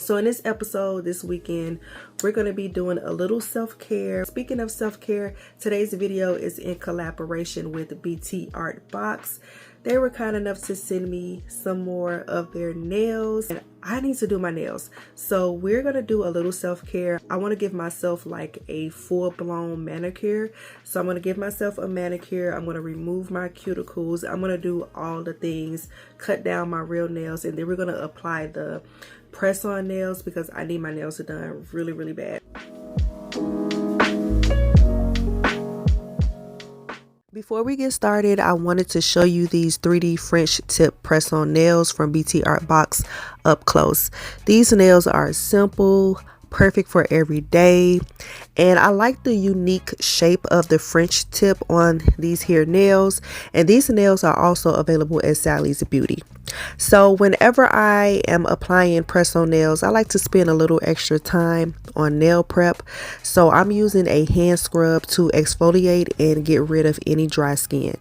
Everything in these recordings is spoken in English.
So in this episode this weekend, we're going to be doing a little self-care. Speaking of self-care, today's video is in collaboration with Btartbox. They were kind enough to send me some more of their nails, and I need to do my nails. So we're going to do a little self-care. I want to give myself like a full-blown manicure. So I'm going to give myself a manicure. I'm going to remove my cuticles. I'm going to do all the things, cut down my real nails, and then we're going to apply the press-on nails because I need my nails done really, really bad. Before we get started, I wanted to show you these 3D French tip press-on nails from Btartbox up close. These nails are simple, perfect for every day, and I like the unique shape of the French tip on these here nails, and these nails are also available at Sally's Beauty. So whenever I am applying press-on nails, I like to spend a little extra time on nail prep. So I'm using a hand scrub to exfoliate and get rid of any dry skin.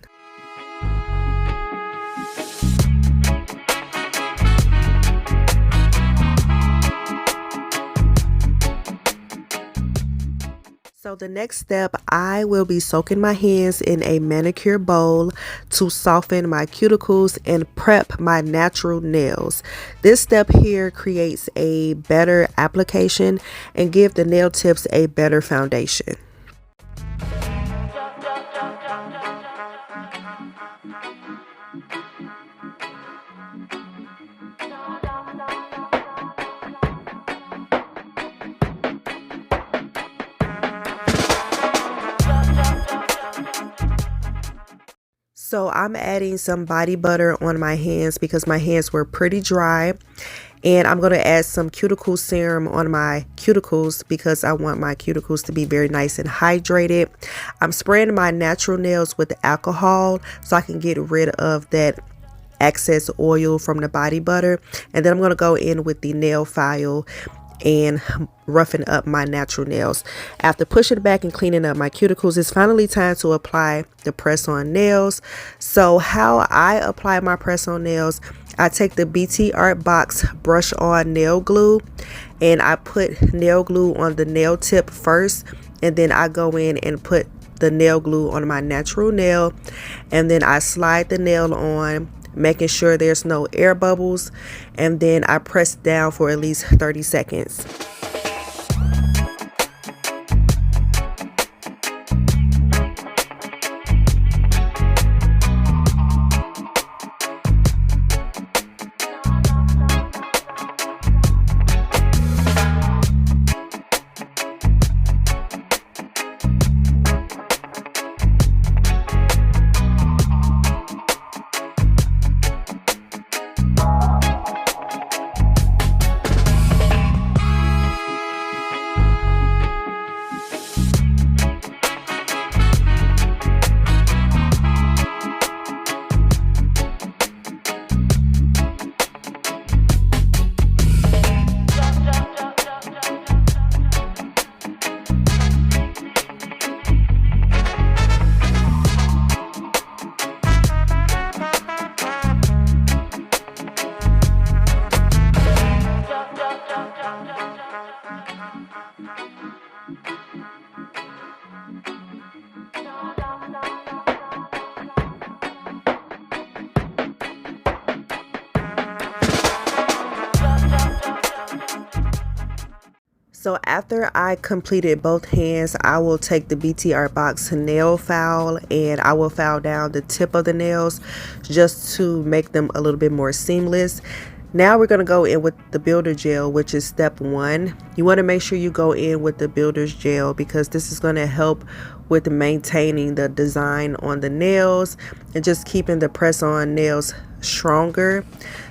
So the next step, I will be soaking my hands in a manicure bowl to soften my cuticles and prep my natural nails. This step here creates a better application and give the nail tips a better foundation. So I'm adding some body butter on my hands because my hands were pretty dry, and I'm going to add some cuticle serum on my cuticles because I want my cuticles to be very nice and hydrated. I'm spraying my natural nails with alcohol so I can get rid of that excess oil from the body butter, and then I'm going to go in with the nail file and roughen up my natural nails. After pushing back and cleaning up my cuticles, it's finally time to apply the press-on nails. So how I apply my press-on nails, I take the Btartbox brush on nail glue and I put nail glue on the nail tip first, and then I go in and put the nail glue on my natural nail, and then I slide the nail on, making sure there's no air bubbles, and then I press down for at least 30 seconds. So after I completed both hands, I will take the Btartbox nail file and I will file down the tip of the nails just to make them a little bit more seamless. Now we're going to go in with the builder gel, which is step 1. You want to make sure you go in with the builder's gel because this is going to help with maintaining the design on the nails and just keeping the press-on nails stronger.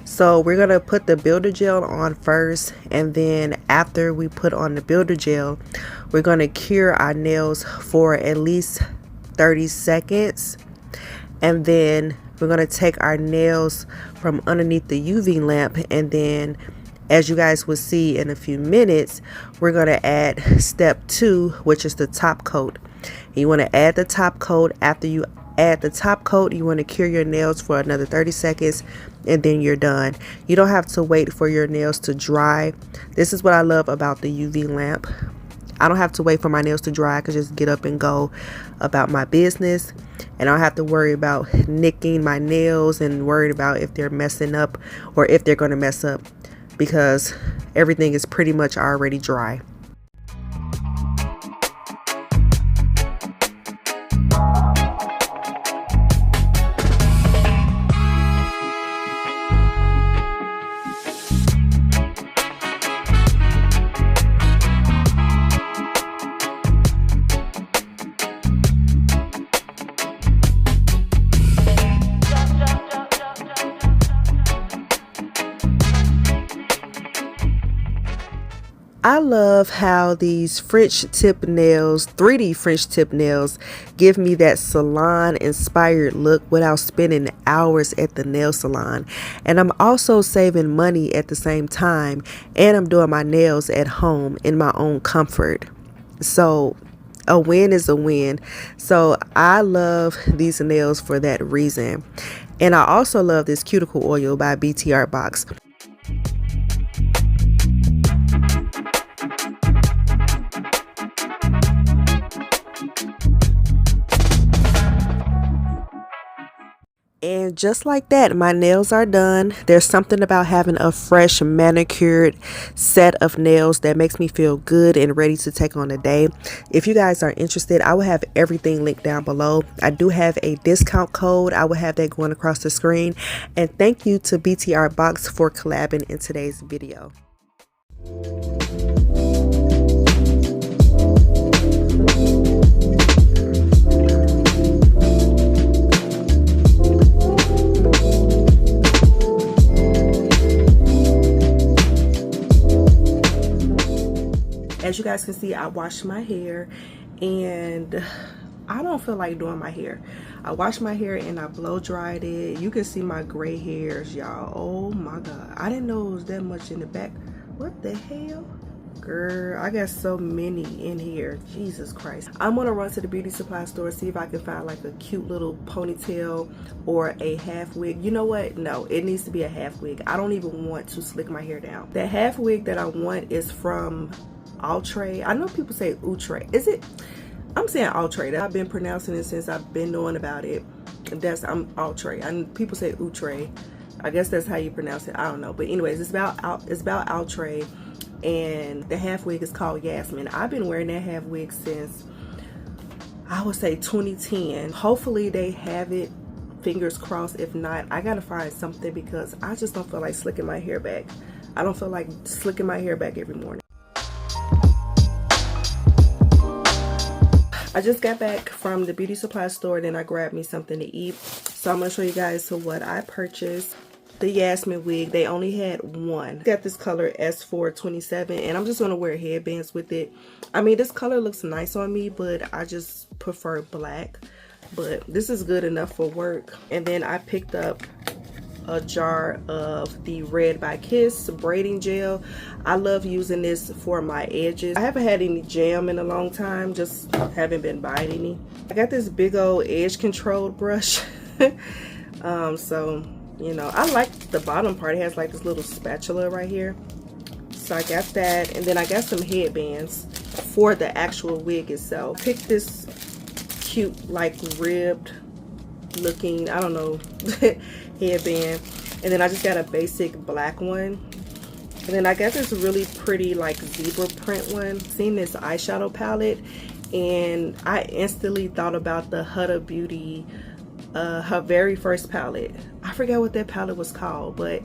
So we're going to put the builder gel on first, and then after we put on the builder gel, we're going to cure our nails for at least 30 seconds. And then we're going to take our nails from underneath the UV lamp, and then as you guys will see in a few minutes, we're going to add step 2, which is the top coat. You want to add the top coat. After you add the top coat, you want to cure your nails for another 30 seconds, and then you're done. You don't have to wait for your nails to dry. This is what I love about the UV lamp. I don't have to wait for my nails to dry. I can just get up and go about my business, and I don't have to worry about nicking my nails and worried about if they're messing up or if they're going to mess up, because everything is pretty much already dry. I love how these French tip nails, 3D French tip nails, give me that salon inspired look without spending hours at the nail salon. And I'm also saving money at the same time, and I'm doing my nails at home in my own comfort. So a win is a win. So I love these nails for that reason. And I also love this cuticle oil by Btartbox. And just like that, my nails are done. There's something about having a fresh manicured set of nails that makes me feel good and ready to take on the day. If you guys are interested, I will have everything linked down below. I do have a discount code. I will have that going across the screen. And thank you to Btartbox for collabing in today's video. As you guys can see, I washed my hair, and I don't feel like doing my hair. I washed my hair and I blow dried it. You can see my gray hairs, y'all. Oh my god, I didn't know it was that much in the back. What the hell? Girl, I got so many in here. Jesus Christ. I'm gonna run to the beauty supply store, see if I can find like a cute little ponytail or a half wig. You know what? No, it needs to be a half wig. I don't even want to slick my hair down. The half wig that I want is from Outre. I know people say Outre. Is it? I'm saying Outre. I've been pronouncing it since I've been knowing about it. I'm Outre. And people say Outre. I guess that's how you pronounce it. I don't know. But anyways, it's about Outre, and the half wig is called Yasmin. I've been wearing that half wig since I would say 2010. Hopefully they have it. Fingers crossed. If not, I gotta find something because I just don't feel like slicking my hair back. I don't feel like slicking my hair back every morning. I just got back from the beauty supply store, then I grabbed me something to eat. So I'm going to show you guys what I purchased. The Yasmin wig, they only had one. Got this color S427, and I'm just going to wear headbands with it. I mean, this color looks nice on me, but I just prefer black. But this is good enough for work. And then I picked up a jar of the Red by Kiss braiding gel. I love using this for my edges. I haven't had any jam in a long time, just haven't been buying any. I got this big old edge controlled brush. So you know, I like the bottom part. It has like this little spatula right here, so I got that. And then I got some headbands for the actual wig itself. Picked this cute like ribbed looking, I don't know, headband. And then I just got a basic black one. And then I got this really pretty like zebra print one. Seen this eyeshadow palette, and I instantly thought about the Huda Beauty, her very first palette. I forgot what that palette was called, but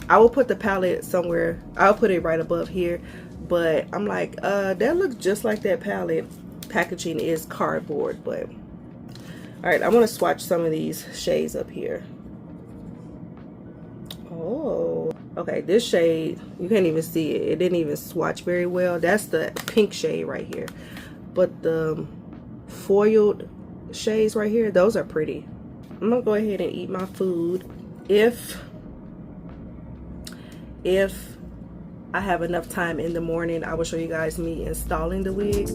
I will put the palette somewhere. I'll put it right above here. But I'm like, that looks just like that palette. Packaging is cardboard, but all right, I'm gonna swatch some of these shades up here. Oh, okay, this shade, you can't even see it. It didn't even swatch very well. That's the pink shade right here. But the foiled shades right here, those are pretty. I'm gonna go ahead and eat my food. If I have enough time in the morning, I will show you guys me installing the wig.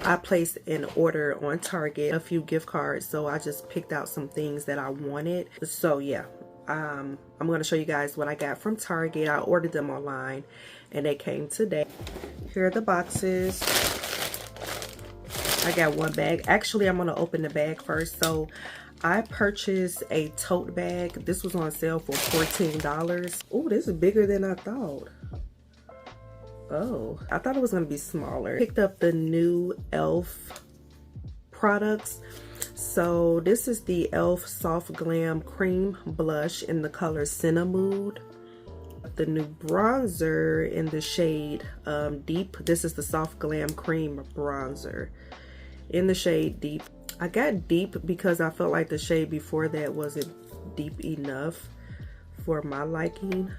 I placed an order on Target, a few gift cards, so I just picked out some things that I wanted. So yeah, I'm going to show you guys what I got from Target. I ordered them online and they came today. Here are the boxes. I got one bag. Actually, I'm going to open the bag first. So I purchased a tote bag. This was on sale for $14. Oh, this is bigger than I thought. Oh, I thought it was gonna be smaller. Picked up the new e.l.f. products. So this is the e.l.f. Soft Glam Cream Blush in the color Cinnamon. The new bronzer in the shade Deep. This is the Soft Glam Cream Bronzer in the shade Deep. I got Deep because I felt like the shade before that wasn't deep enough for my liking.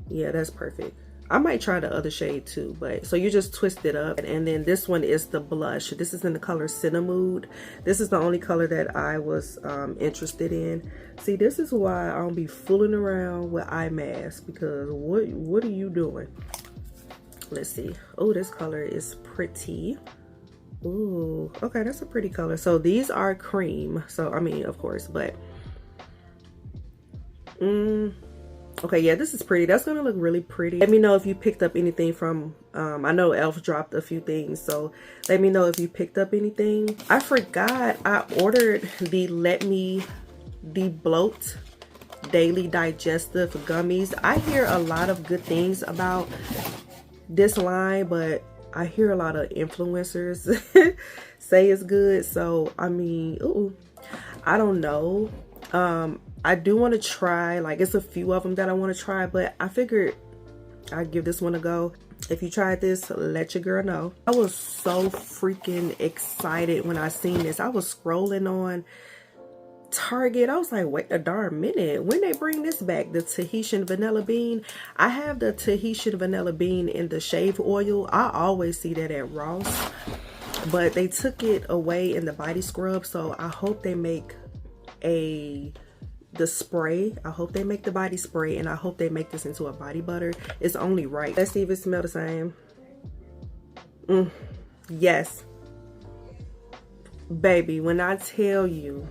Yeah, that's perfect. I might try the other shade too, but so you just twist it up. And then this one is the blush. This is in the color Cinnamon. This is the only color that I was interested in. See, this is why I don't be fooling around with eye masks, because what are you doing? Let's see. Oh, this color is pretty. Ooh, okay, that's a pretty color. So these are cream. So I mean, of course, but okay, yeah, this is pretty. That's gonna look really pretty. Let me know if you picked up anything from I know e.l.f. dropped a few things, so let me know if you picked up anything. I forgot I ordered the Let Me De-Bloat Daily Digestive Gummies. I hear a lot of good things about this line, but I hear a lot of influencers say it's good, so I mean, ooh, I don't know. I do want to try, like, it's a few of them that I want to try, but I figured I'd give this one a go. If you tried this, let your girl know. I was so freaking excited when I seen this. I was scrolling on Target. I was like, wait a darn minute, when they bring this back, the Tahitian Vanilla Bean. I have the Tahitian Vanilla Bean in the shave oil. I always see that at Ross, but they took it away in the body scrub, so I hope they make the spray. I hope they make the body spray, and I hope they make this into a body butter. It's only right. Let's see if it smells the same. Yes, baby, when I tell you,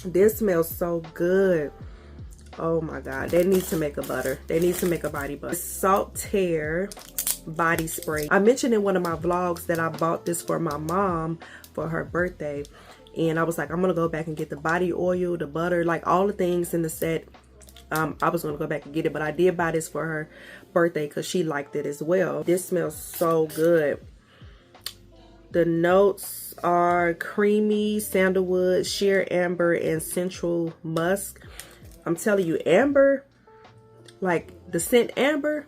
this smells so good. Oh my god, they need to make a butter. They need to make a body butter. Salt Tear body spray. I mentioned in one of my vlogs that I bought this for my mom for her birthday, and I was like, I'm gonna go back and get the body oil, the butter, like all the things in the set. I was gonna go back and get it, but I did buy this for her birthday because she liked it as well. This smells so good. The notes are creamy sandalwood, sheer amber, and central musk. I'm telling you, amber like the scent amber.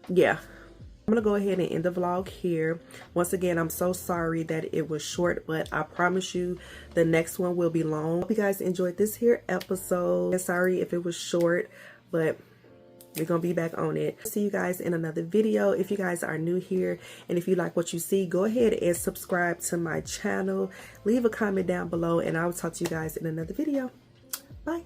Yeah, I'm gonna go ahead and end the vlog here. Once again, I'm so sorry that it was short, but I promise you the next one will be long. Hope you guys enjoyed this here episode. Sorry if it was short, but we're gonna be back on it. See you guys in another video. If you guys are new here and if you like what you see, go ahead and subscribe to my channel. Leave a comment down below and I will talk to you guys in another video. Bye.